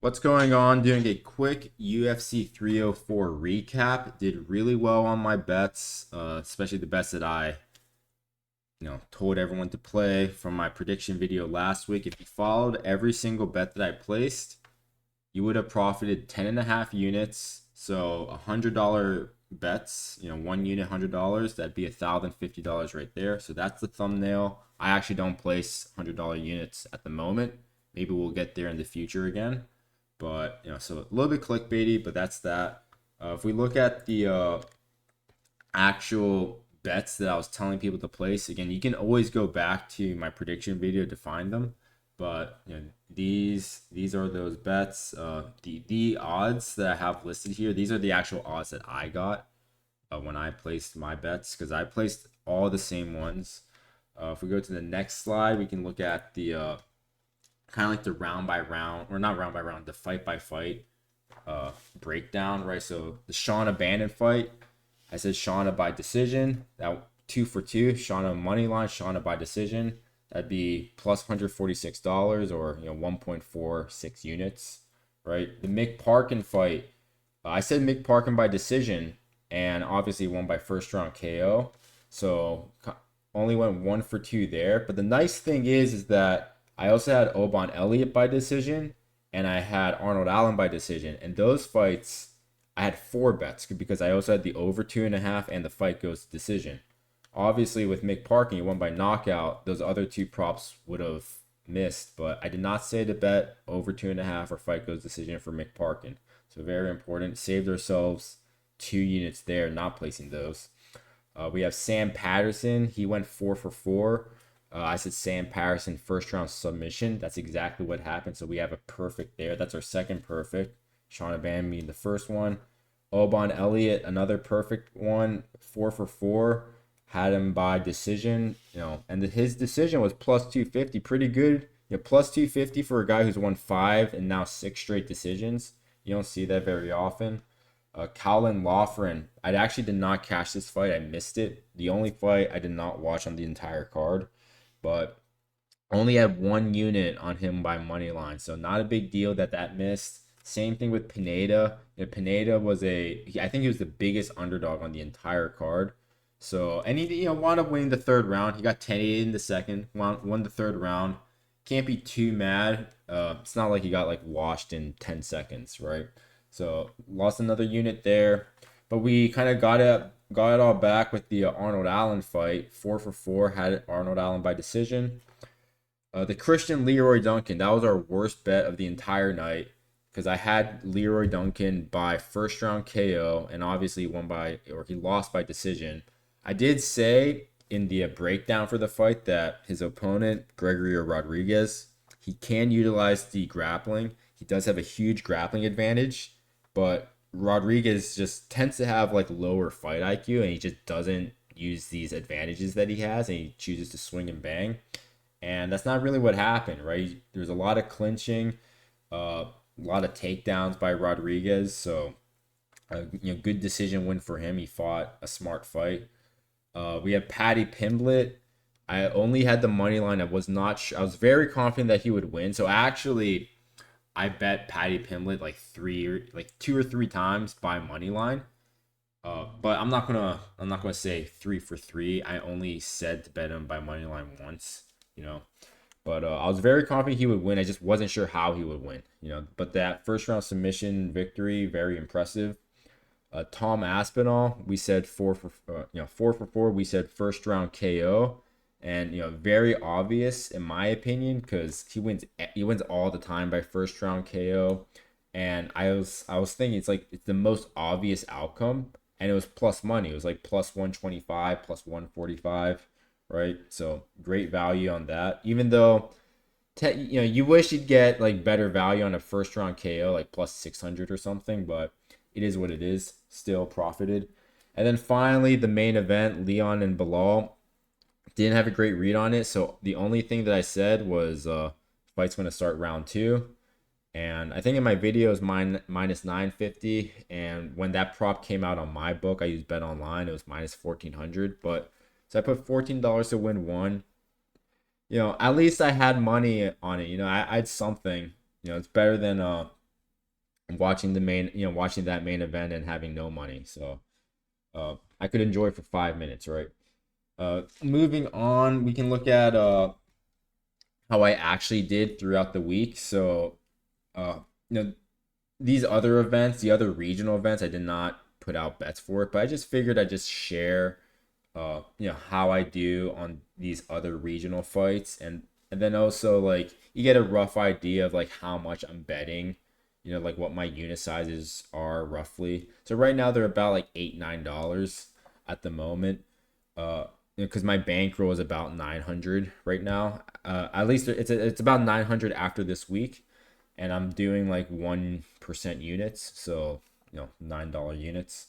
What's going on? Doing a quick UFC 304 recap. Did really well on my bets, especially the bets that I, told everyone to play from my prediction video last week. If you followed every single bet that I placed, you would have profited 10 and a half units. So $100 bets, one unit $100. That'd be $1,050 right there. So that's the thumbnail. I actually don't place $100 units at the moment. Maybe we'll get there in the future again. But so a little bit clickbaity, but that's that. If we look at the actual bets that I was telling people to place, again, you can always go back to my prediction video to find them. But these are those bets. The odds that I have listed here, these are the actual odds that I got when I placed my bets, because I placed all the same ones. If we go to the next slide, we can look at the kind of like the round by round, or not round by round, the fight by fight breakdown, right? So the Shauna Bannon fight, I said Shauna by decision. That 2 for 2. Shauna money line, Shauna by decision. That'd be plus $146, or 1.46 units, right? The Mick Parkin fight, I said Mick Parkin by decision, and obviously won by first round KO. So only went 1 for 2 there. But the nice thing is that I also had Oban Elliott by decision, and I had Arnold Allen by decision. And those fights, I had 4 bets because I also had the over 2.5 and the fight goes to decision. Obviously, with Mick Parkin, he won by knockout. Those other 2 props would have missed, but I did not say to bet over 2.5 or fight goes decision for Mick Parkin. So very important. Saved ourselves 2 units there, not placing those. We have Sam Patterson. He went 4 for 4. I said Sam Patterson first round submission. That's exactly what happened. So we have a perfect there. That's our second perfect. Shauna Bannon being the first one. Oban Elliott, another perfect one. 4 for 4. Had him by decision. And his decision was plus 250. Pretty good. Plus 250 for a guy who's won 5 and now 6 straight decisions. You don't see that very often. Colin Loughran, I actually did not catch this fight. I missed it. The only fight I did not watch on the entire card, but only had 1 unit on him by money line, so not a big deal that missed. Same thing with Pineda. Pineda was I think he was the biggest underdog on the entire card. So, and he wound up winning the third round. He got 10-8 in the second, won the third round. Can't be too mad. It's not like he got like washed in 10 seconds, right? So lost another unit there, but we kind of got it all back with the Arnold Allen fight. 4 for 4, had Arnold Allen by decision. The Christian Leroy Duncan, that was our worst bet of the entire night because I had Leroy Duncan by first round KO, and obviously he lost by decision. I did say in the breakdown for the fight that his opponent, Gregory Rodriguez, he can utilize the grappling. He does have a huge grappling advantage, but Rodriguez just tends to have like lower fight IQ, and he just doesn't use these advantages that he has, and he chooses to swing and bang. And that's not really what happened, right? There's a lot of clinching, a lot of takedowns by Rodriguez. So, good decision win for him. He fought a smart fight. We have Paddy Pimblett. I only had the money line. I was not sure. I was very confident that he would win. So actually, I bet Paddy Pimblett like 2 or 3 times by money line. But I'm not gonna say 3 for 3. I only said to bet him by money line once. you know. But I was very confident he would win. I just wasn't sure how he would win. But that first round submission victory, very impressive. Tom Aspinall, we said 4 for 4. We said first round KO, and very obvious in my opinion because he wins all the time by first round KO. And I was thinking it's the most obvious outcome, and it was plus money. It was like plus 125, plus 145, right? So great value on that. Even though you wish you'd get like better value on a first round KO, like plus 600 or something, but it is what it is. Still profited. And then finally, the main event, Leon and Bilal. Didn't have a great read on it. So the only thing that I said was fight's going to start round 2. And I think in my video is minus 950. And when that prop came out on my book, I used Bet Online. It was minus 1400. But so I put $14 to win one. At least I had money on it. I had something. It's better than watching the main, watching that main event and having no money. So I could enjoy for 5 minutes, right? Moving on, we can look at how I actually did throughout the week. So, uh, you know, these other events, the other regional events, I did not put out bets for it, but I just figured I'd just share, how I do on these other regional fights, and then also like you get a rough idea of like how much I'm betting, like what my unit sizes are roughly. So right now they're about like $8-9 at the moment. Uh, because my bankroll is about 900 right now. At least it's about 900 after this week, and I'm doing like 1% units, so $9 units.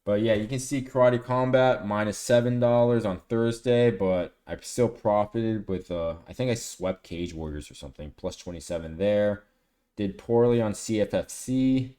But yeah, you can see Karate Combat minus $7 on Thursday, but I still profited with I think I swept Cage Warriors or something, plus 27 there. Did poorly on CFFC,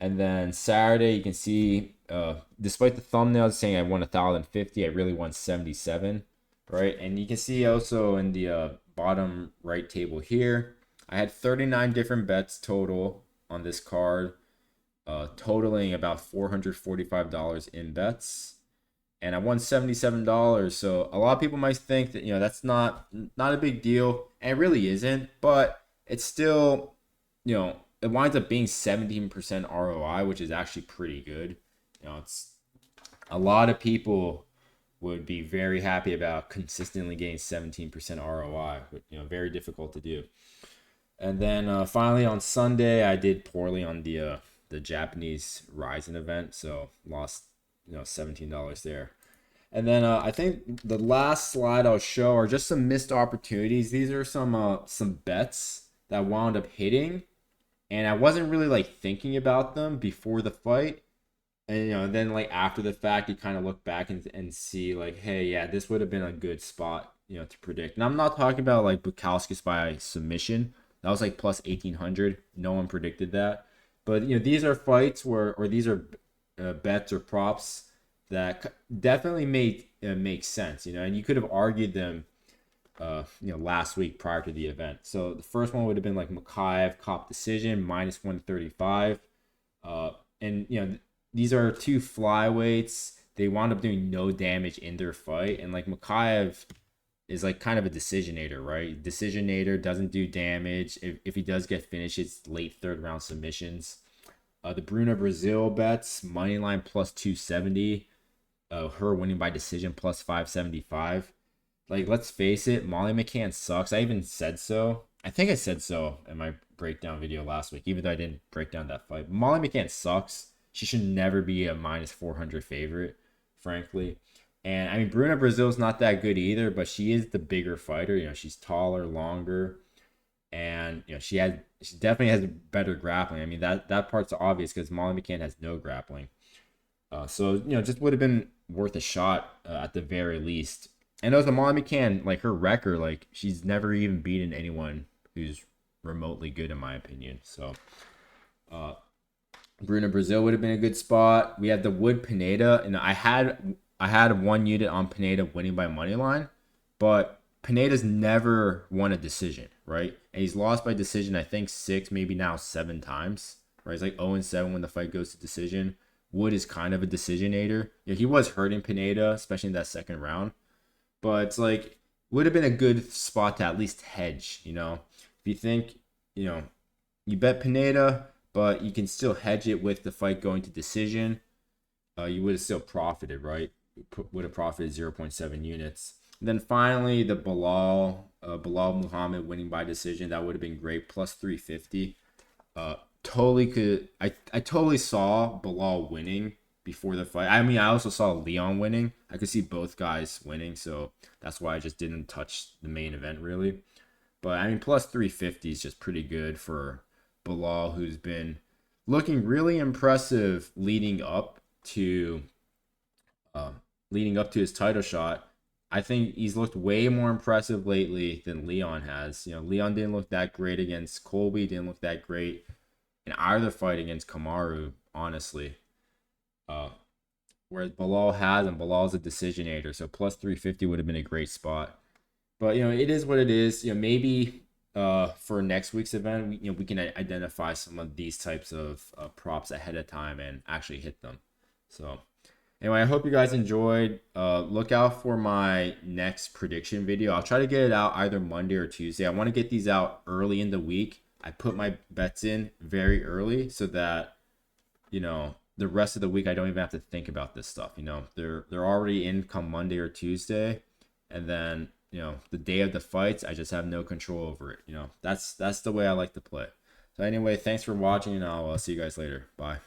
and then Saturday you can see despite the thumbnail saying I won 1,050, I really won 77, right? And you can see also in the bottom right table here, I had 39 different bets total on this card, totaling about $445 in bets, and I won $77. So a lot of people might think that that's not a big deal, and it really isn't, but it's still, it winds up being 17% ROI, which is actually pretty good. It's a lot of people would be very happy about consistently getting 17% ROI, but very difficult to do. And then finally on Sunday, I did poorly on the Japanese Ryzen event, so lost $17 there. And then I think the last slide I'll show are just some missed opportunities. These are some bets that wound up hitting, and I wasn't really like thinking about them before the fight. And then like after the fact, you kind of look back and see like, hey, yeah, this would have been a good spot, to predict. And I'm not talking about like Bukowski's by submission. That was like plus 1,800. No one predicted that. But these are fights or these are bets or props that definitely make sense. And you could have argued them last week prior to the event. So the first one would have been like Makaev cop decision minus 135. And these are two flyweights. They wound up doing no damage in their fight, and like Makaev is like kind of a decisionator, right? Decisionator doesn't do damage. If he does get finished, it's late third round submissions. The Bruna Brazil bets money line plus 270. Her winning by decision plus 575. Like, let's face it, Molly McCann sucks. I even said so. I think I said so in my breakdown video last week, even though I didn't break down that fight. Molly McCann sucks. She should never be a minus 400 favorite, frankly. And I mean, Bruna Brazil's not that good either, but she is the bigger fighter. She's taller, longer, and she definitely has better grappling. I mean, that part's obvious because Molly McCann has no grappling. So just would have been worth a shot at the very least. And also Molly McCann, like her record, like she's never even beaten anyone who's remotely good in my opinion. So Bruna Brazil would have been a good spot. We had the Wood Pineda, and I had one unit on Pineda winning by money line, but Pineda's never won a decision, right? And he's lost by decision, I think 6, maybe now 7 times. Right? He's like 0-7 when the fight goes to decision. Wood is kind of a decisionator. He was hurting Pineda, especially in that second round. But it's like would have been a good spot to at least hedge, If you think, you bet Pineda, but you can still hedge it with the fight going to decision, you would have still profited, right? Would have profited 0.7 units. And then finally, the Bilal Muhammad winning by decision, that would have been great, plus 350. Totally could. I totally saw Bilal winning before the fight. I mean, I also saw Leon winning. I could see both guys winning, so that's why I just didn't touch the main event really. But I mean, plus 350 is just pretty good for Bilal, who's been looking really impressive leading up to his title shot. I think he's looked way more impressive lately than Leon has. Leon didn't look that great against Colby, didn't look that great in either fight against Kamaru, honestly. Whereas Bilal has, and Bilal's a decisionator, so plus 350 would have been a great spot. But it is what it is. Maybe for next week's event, we can identify some of these types of props ahead of time and actually hit them. So anyway, I hope you guys enjoyed. Look out for my next prediction video. I'll try to get it out either Monday or Tuesday. I want to get these out early in the week. I put my bets in very early so that the rest of the week I don't even have to think about this stuff. They're already in come Monday or Tuesday, and then the day of the fights I just have no control over it. That's the way I like to play. So anyway, thanks for watching, and I'll see you guys later. Bye.